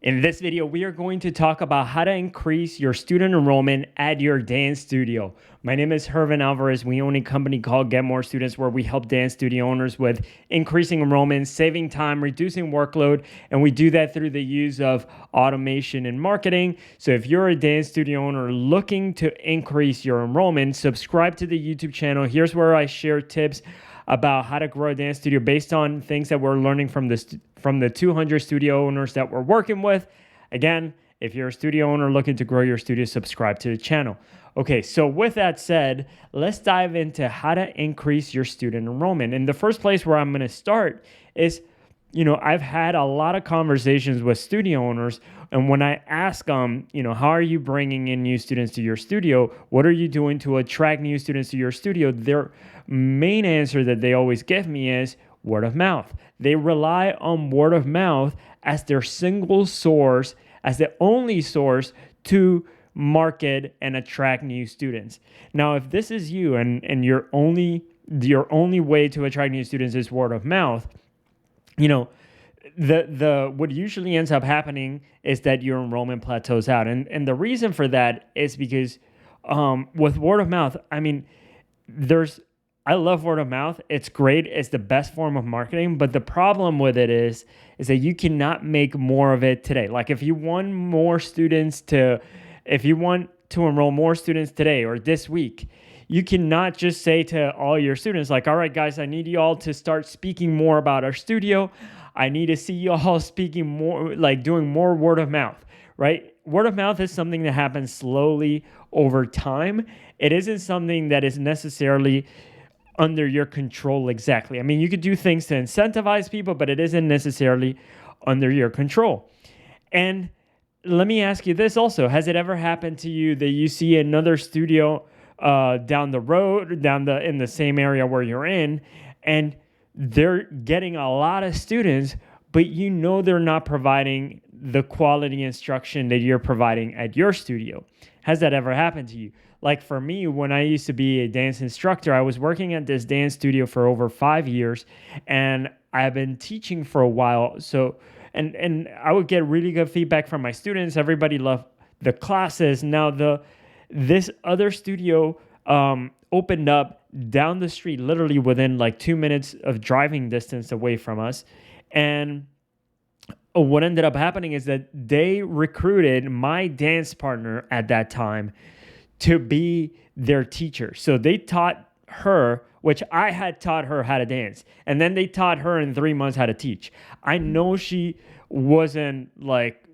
In this video, we are going to talk about how to increase your student enrollment at your dance studio. My name is Hervin Alvarez. We own a company called Get More Students where we help dance studio owners with increasing enrollment, saving time, reducing workload, and we do that through the use of automation and marketing. So if you're a dance studio owner looking to increase your enrollment, subscribe to the YouTube channel. Here's where I share tips about how to grow a dance studio based on things that we're learning from the 200 studio owners that we're working with. Again, if you're a studio owner looking to grow your studio, subscribe to the channel. Okay, so with that said, let's dive into how to increase your student enrollment. And the first place where I'm going to start is, I've had a lot of conversations with studio owners, and when I ask them, how are you bringing in new students to your studio? What are you doing to attract new students to your studio? Their main answer that they always give me is word of mouth. They rely on word of mouth as their single source, as the only source to market and attract new students. Now, if this is you and your only way to attract new students is word of mouth, what usually ends up happening is that your enrollment plateaus out. And the reason for that is because with word of mouth, I love word of mouth. It's great. It's the best form of marketing. But the problem with it is that you cannot make more of it today. Like if you want to enroll more students today or this week, you cannot just say to all your students, like, all right, guys, I need you all to start speaking more about our studio. I need to see you all speaking more, like doing more word of mouth, right? Word of mouth is something that happens slowly over time. It isn't something that is necessarily under your control exactly. I mean, you could do things to incentivize people, but it isn't necessarily under your control. And let me ask you this also. Has it ever happened to you that you see another studio down the road, in the same area where you're in, and they're getting a lot of students, but they're not providing the quality instruction that you're providing at your studio? Has that ever happened to you? Like for me, when I used to be a dance instructor, I was working at this dance studio for over 5 years, and I've been teaching for a while. So, and I would get really good feedback from my students. Everybody loved the classes. Now this other studio opened up down the street, literally within like 2 minutes of driving distance away from us. And what ended up happening is that they recruited my dance partner at that time to be their teacher. So they taught her, which I had taught her how to dance. And then they taught her in 3 months how to teach. I know she wasn't like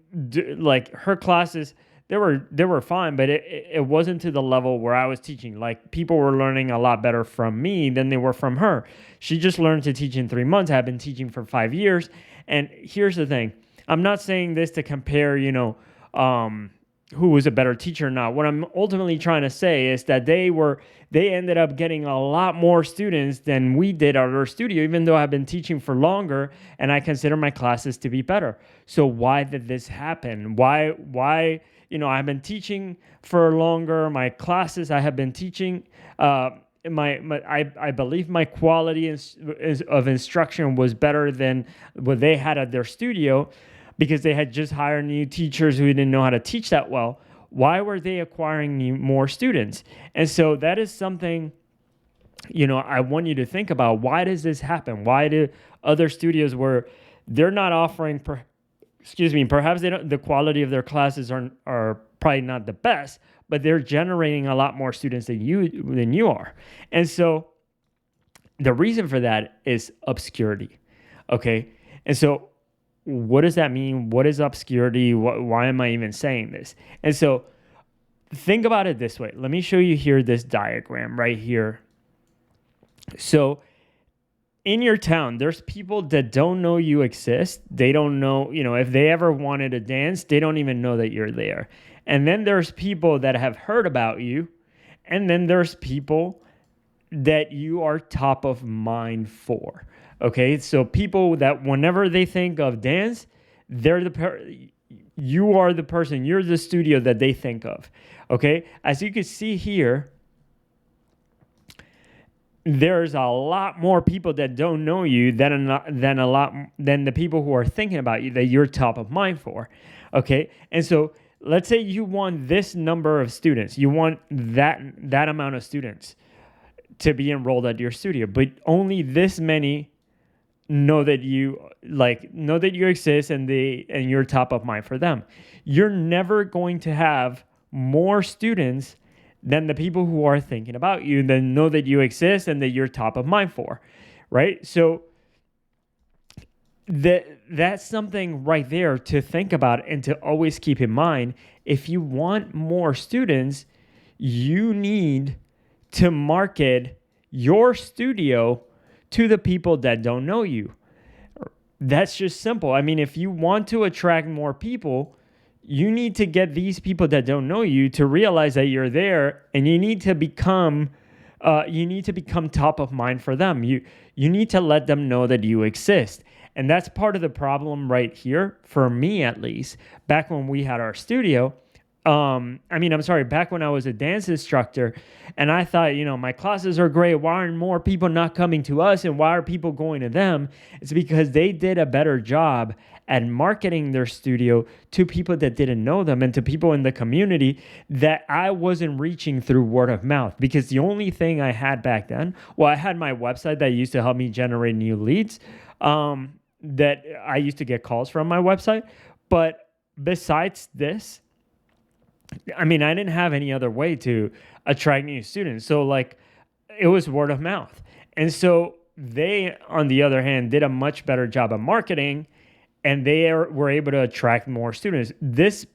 her classes, they were fine, but it wasn't to the level where I was teaching. Like people were learning a lot better from me than they were from her. She just learned to teach in 3 months. I've been teaching for 5 years. And here's the thing. I'm not saying this to compare, who was a better teacher or not. What I'm ultimately trying to say is that they ended up getting a lot more students than we did at our studio, even though I've been teaching for longer and I consider my classes to be better. So why did this happen? Why I've been teaching for longer. My classes I have been teaching, I believe my quality of instruction was better than what they had at their studio, because they had just hired new teachers who didn't know how to teach that well. Why were they acquiring more students? And so that is something, I want you to think about. Why does this happen? Why do other studios where they're not offering, perhaps the quality of their classes are probably not the best, but they're generating a lot more students than you are. And so the reason for that is obscurity. Okay. And so what does that mean? What is obscurity? Why am I even saying this? And so think about it this way. Let me show you here this diagram right here. So in your town, there's people that don't know you exist. They don't know, if they ever wanted to dance, they don't even know that you're there. And then there's people that have heard about you. And then there's people that you are top of mind for. Okay, so people that whenever they think of dance, you are the person, you're the studio that they think of. Okay, as you can see here, there's a lot more people that don't know you than the people who are thinking about you that you're top of mind for. Okay, and so let's say you want this number of students, you want that amount of students to be enrolled at your studio, but only this many know that you exist and you're top of mind for them. You're never going to have more students than the people who are thinking about you, then know that you exist and that you're top of mind for, right? So that's something right there to think about and to always keep in mind. If you want more students, you need to market your studio to the people that don't know you. That's just simple. I mean, if you want to attract more people, you need to get these people that don't know you to realize that you're there, and you need to become top of mind for them. You need to let them know that you exist. And that's part of the problem right here, for me at least. Back when we had our studio, back when I was a dance instructor, and I thought, my classes are great. Why aren't more people not coming to us, and why are people going to them? It's because they did a better job at marketing their studio to people that didn't know them and to people in the community that I wasn't reaching through word of mouth. Because the only thing I had back then, I had my website that used to help me generate new leads, that I used to get calls from my website. But besides this, I didn't have any other way to attract new students. So it was word of mouth. And so they, on the other hand, did a much better job of marketing, and they were able to attract more students. This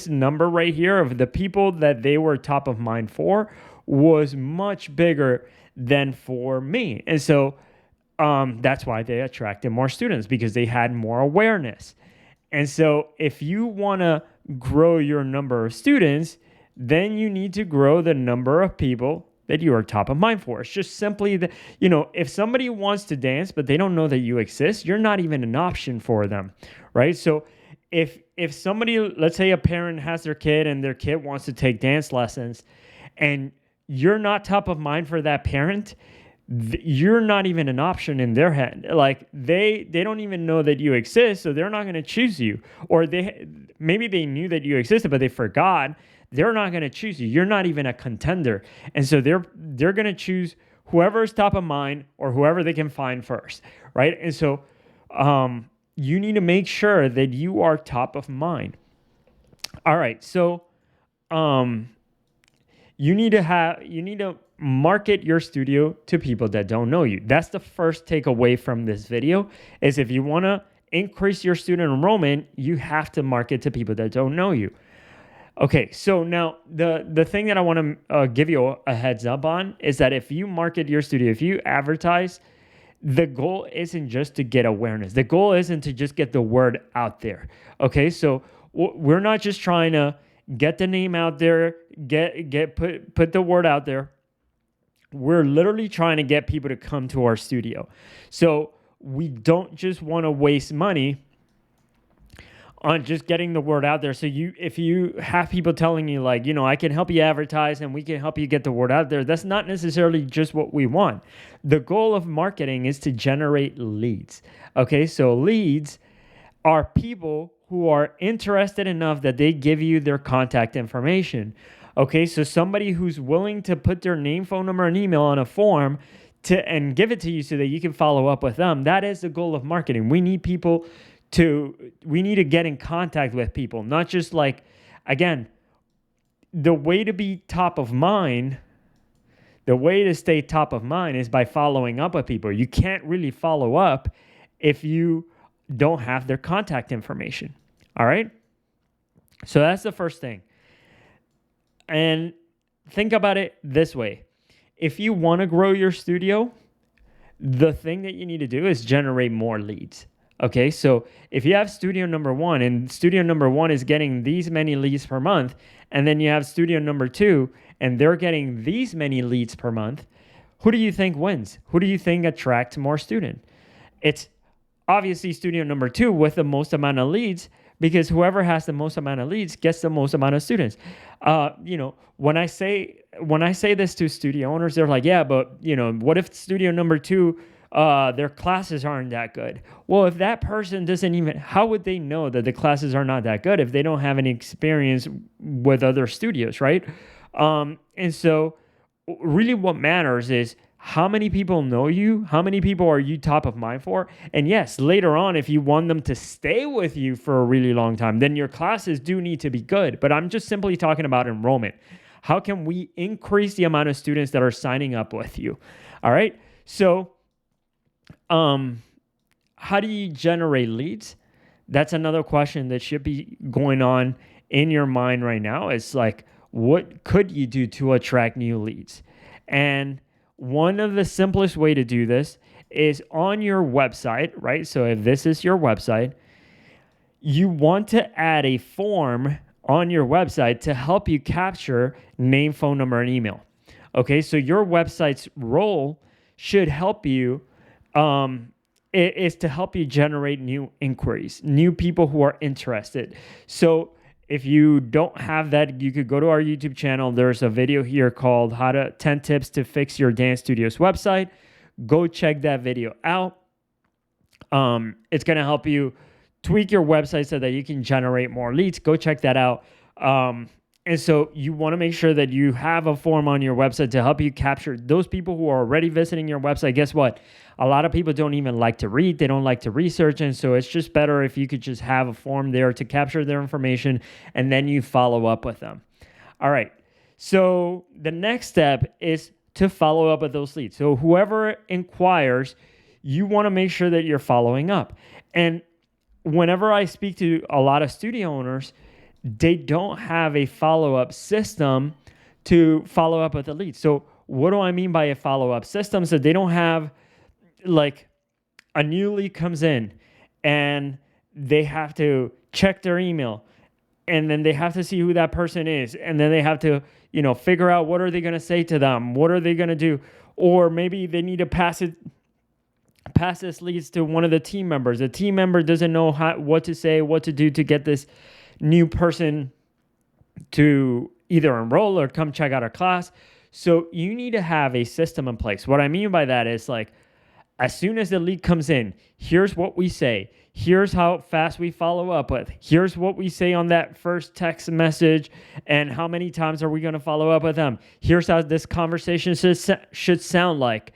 number right here of the people that they were top of mind for was much bigger than for me. And so that's why they attracted more students, because they had more awareness. And so if you want to grow your number of students, then you need to grow the number of people that you are top of mind for. It's just simply that, if somebody wants to dance, but they don't know that you exist, you're not even an option for them, right? So if somebody, let's say a parent has their kid and their kid wants to take dance lessons, and you're not top of mind for that parent, you're not even an option in their head. They don't even know that you exist, so they're not going to choose you. Or maybe they knew that you existed, but they forgot. They're not going to choose you. You're not even a contender. And so they're going to choose whoever's top of mind or whoever they can find first, right? And so you need to make sure that you are top of mind. All right, so you need to market your studio to people that don't know you. That's the first takeaway from this video, is if you want to increase your student enrollment, you have to market to people that don't know you. Okay, so now the thing that I want to give you a heads up on is that if you market your studio, if you advertise, the goal isn't just to get awareness. The goal isn't to just get the word out there. Okay, so we're not just trying to get the name out there, put the word out there. We're literally trying to get people to come to our studio. So we don't just want to waste money on just getting the word out there. So if you have people telling you I can help you advertise and we can help you get the word out there, that's not necessarily just what we want. The goal of marketing is to generate leads. Okay, so leads are people who are interested enough that they give you their contact information. Okay, so somebody who's willing to put their name, phone number, and email on a form and give it to you so that you can follow up with them. That is the goal of marketing. We need to get in contact with people, not just again, the way to be top of mind, the way to stay top of mind is by following up with people. You can't really follow up if you don't have their contact information. All right? So that's the first thing. And think about it this way. If you want to grow your studio, the thing that you need to do is generate more leads. Okay, so if you have studio number one and studio number one is getting these many leads per month, and then you have studio number two and they're getting these many leads per month, who do you think wins? Who do you think attracts more students? It's obviously studio number two with the most amount of leads, because whoever has the most amount of leads gets the most amount of students. When I say this to studio owners, they're like, yeah, but what if studio number two, their classes aren't that good? Well, if that person doesn't even, how would they know that the classes are not that good if they don't have any experience with other studios, right? And so really what matters is how many people know you, how many people are you top of mind for? And yes, later on, if you want them to stay with you for a really long time, then your classes do need to be good. But I'm just simply talking about enrollment. How can we increase the amount of students that are signing up with you? All right. So, how do you generate leads? That's another question that should be going on in your mind right now. It's like, what could you do to attract new leads? And one of the simplest way to do this is on your website, right? So if this is your website, you want to add a form on your website to help you capture name, phone number, and email. Okay, so your website's role should help you, is to help you generate new inquiries, new people who are interested. So if you don't have that, you could go to our YouTube channel. There's a video here called 10 Tips to Fix Your Dance Studio's Website. Go check that video out. It's going to help you tweak your website so that you can generate more leads. Go check that out. And so you want to make sure that you have a form on your website to help you capture those people who are already visiting your website. Guess what? A lot of people don't even like to read. They don't like to research. And so it's just better if you could just have a form there to capture their information and then you follow up with them. All right. So the next step is to follow up with those leads. So whoever inquires, you want to make sure that you're following up. And whenever I speak to a lot of studio owners, they don't have a follow-up system to follow up with the leads. So what do I mean by a follow-up system? So they don't have, like, a new lead comes in and they have to check their email and then they have to see who that person is. And then they have to, figure out what are they going to say to them? What are they going to do? Or maybe they need to pass this leads to one of the team members. The team member doesn't know what to say, what to do to get this new person to either enroll or come check out our class. So you need to have a system in place. What I mean by that is, like, as soon as the lead comes in, here's what we say. Here's how fast we follow up with. Here's what we say on that first text message and how many times are we going to follow up with them. Here's how this conversation should sound like.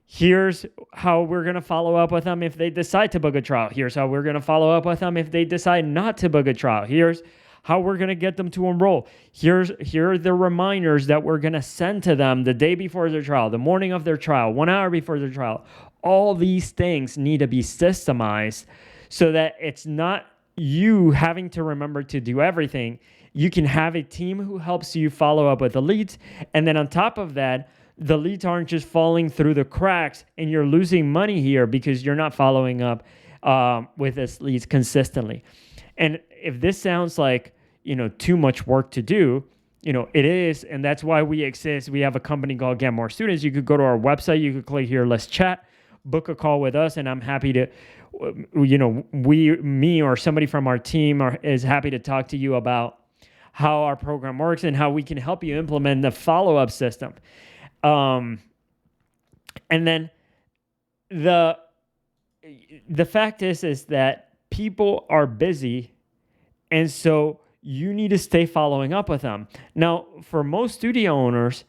Here's how we're going to follow up with them if they decide to book a trial. Here's how we're going to follow up with them if they decide not to book a trial. Here's how we're going to get them to enroll. Here are the reminders that we're going to send to them the day before their trial, the morning of their trial, 1 hour before their trial. All these things need to be systemized so that it's not you having to remember to do everything. You can have a team who helps you follow up with the leads. And then on top of that, the leads aren't just falling through the cracks and you're losing money here because you're not following up with this leads consistently. And if this sounds like, too much work to do, it is. And that's why we exist. We have a company called Get More Students. You could go to our website. You could click here, let's chat, book a call with us. And I'm happy to, me or somebody from our team is happy to talk to you about how our program works and how we can help you implement the follow-up system. And then the fact is that people are busy, and so you need to stay following up with them. Now, for most studio owners,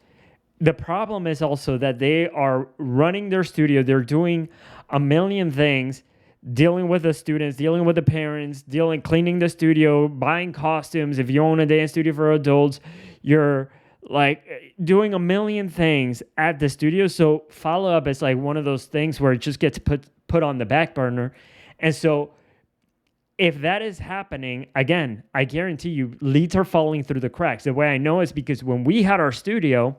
the problem is also that they are running their studio. They're doing a million things, dealing with the students, dealing with the parents, cleaning the studio, buying costumes. If you own a dance studio for adults, you're doing a million things at the studio. So follow-up is like one of those things where it just gets put on the back burner. And so if that is happening, again, I guarantee you leads are falling through the cracks. The way I know is because when we had our studio,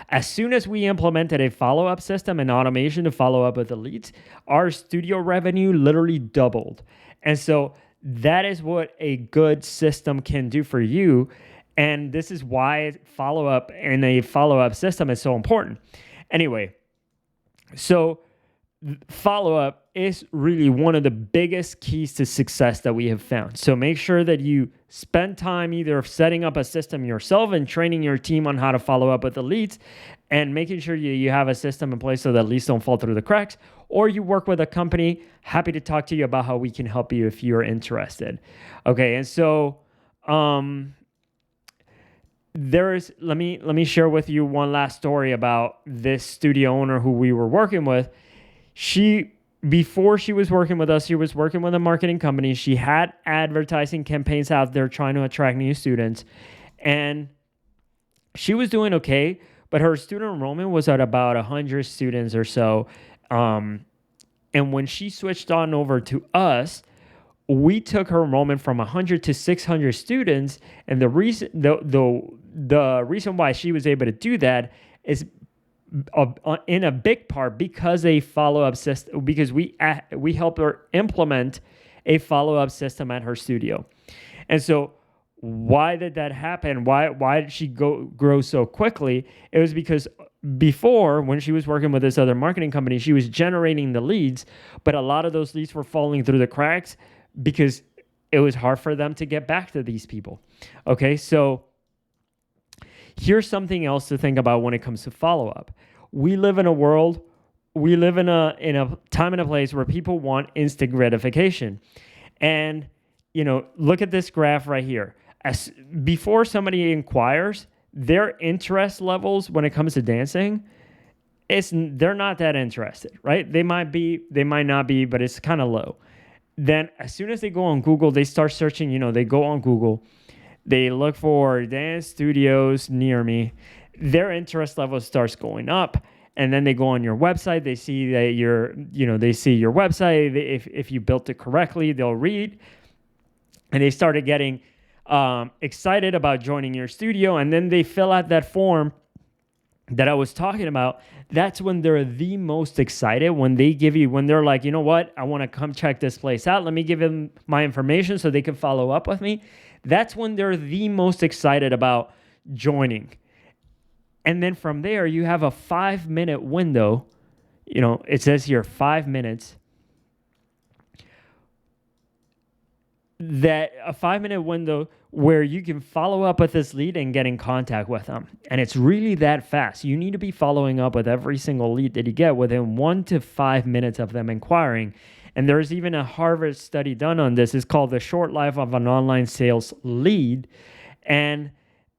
as soon as we implemented a follow-up system and automation to follow up with the leads, our studio revenue literally doubled. And so that is what a good system can do for you. And this is why follow-up and a follow-up system is so important. Anyway, so follow up is really one of the biggest keys to success that we have found. So make sure that you spend time either setting up a system yourself and training your team on how to follow up with the leads, and making sure you have a system in place so that leads don't fall through the cracks, or you work with a company. Happy to talk to you about how we can help you if you're interested. Okay, and so let me share with you one last story about this studio owner who we were working with. Before she was working with us, she was working with a marketing company. She had advertising campaigns out there trying to attract new students, and she was doing okay, but her student enrollment was at about 100 students or so. And when she switched on over to us, we took her enrollment from 100 to 600 students, and the reason why she was able to do that is in a big part because a follow-up system, because we helped her implement a follow-up system at her studio. And so why did that happen? Why did she grow so quickly? It was because before, when she was working with this other marketing company, she was generating the leads, but a lot of those leads were falling through the cracks because it was hard for them to get back to these people. Okay, so here's something else to think about when it comes to follow-up. We live in a time and a place where people want instant gratification. And, look at this graph right here. Before somebody inquires, their interest levels when it comes to dancing, they're not that interested, right? They might be, they might not be, but it's kind of low. Then as soon as they go on Google, they start searching, they go on Google, they look for dance studios near me, their interest level starts going up. And then they go on your website, they see that they see your website. If you built it correctly, they'll read. And they started getting excited about joining your studio. And then they fill out that form that I was talking about. That's when they're the most excited, when they're like, you know what, I want to come check this place out. Let me give them my information so they can follow up with me. That's when they're the most excited about joining. And then from there, you have a 5-minute window. It says here 5 minutes. That a 5-minute window where you can follow up with this lead and get in contact with them. And it's really that fast. You need to be following up with every single lead that you get within 1 to 5 minutes of them inquiring. And there's even a Harvard study done on this. It's called The Short Life of an Online Sales Lead. And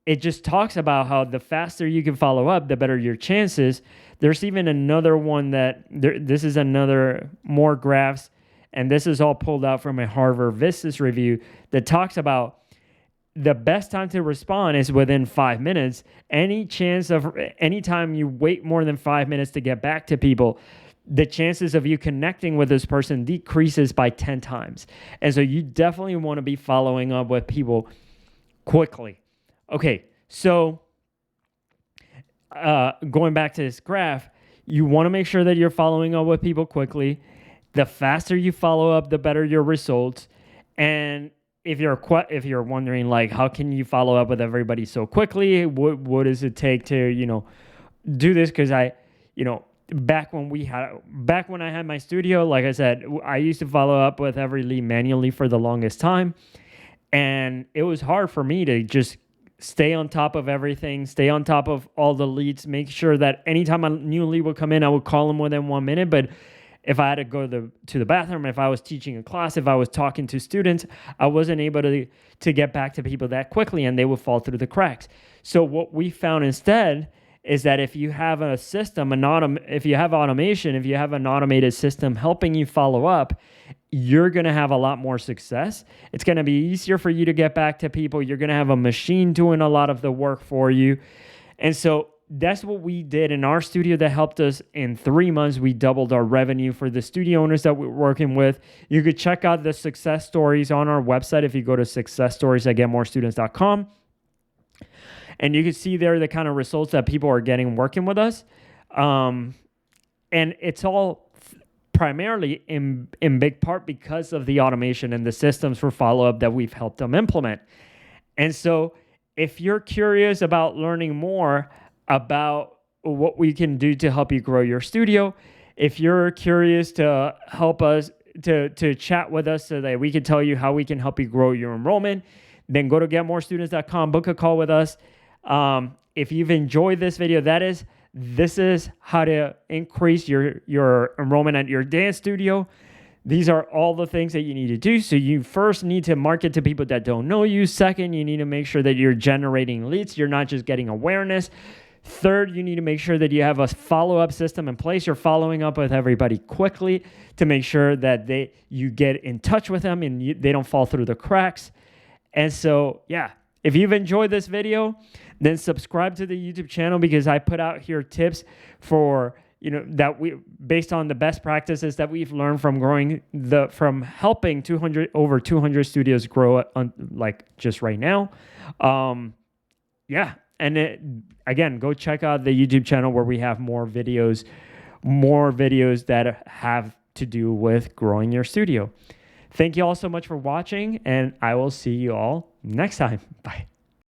it just talks about how the faster you can follow up, the better your chances. There's even another one this is another more graphs, and this is all pulled out from a Harvard Vistas review that talks about the best time to respond is within 5 minutes. Anytime you wait more than 5 minutes to get back to people, the chances of you connecting with this person decreases by 10 times. And so you definitely want to be following up with people quickly. Okay, so going back to this graph, you want to make sure that you're following up with people quickly. The faster you follow up, the better your results. And if you're wondering, like, how can you follow up with everybody so quickly? What does it take to do this? Because back when I had my studio, like I said, I used to follow up with every lead manually for the longest time, and it was hard for me to just stay on top of everything, stay on top of all the leads, make sure that anytime a new lead would come in, I would call them within 1 minute. But if I had to go to the bathroom, if I was teaching a class, if I was talking to students, I wasn't able to get back to people that quickly, and they would fall through the cracks. So what we found instead is that if you have a system, if you have automation, if you have an automated system helping you follow up, you're going to have a lot more success. It's going to be easier for you to get back to people. You're going to have a machine doing a lot of the work for you. And so that's what we did in our studio that helped us. In 3 months, we doubled our revenue for the studio owners that we're working with. You could check out the success stories on our website if you go to successstories@getmorestudents.com. And you can see there the kind of results that people are getting working with us. And it's all primarily in big part because of the automation and the systems for follow-up that we've helped them implement. And so if you're curious about learning more about what we can do to help you grow your studio, If you're curious to help us to chat with us so that we can tell you how we can help you grow your enrollment, then go to getmorestudents.com, book a call with us. If you've enjoyed this video, this is how to increase your enrollment at your dance studio. These are all the things that you need to do. So you first need to market to people that don't know you. Second, you need to make sure that you're generating leads. You're not just getting awareness. Third, you need to make sure that you have a follow-up system in place. You're following up with everybody quickly to make sure that you get in touch with them and they don't fall through the cracks. And so, yeah, if you've enjoyed this video, then subscribe to the YouTube channel, because I put out here tips for, based on the best practices that we've learned from from helping over 200 studios grow like just right now. Yeah. And again, go check out the YouTube channel where we have more videos that have to do with growing your studio. Thank you all so much for watching, and I will see you all next time. Bye.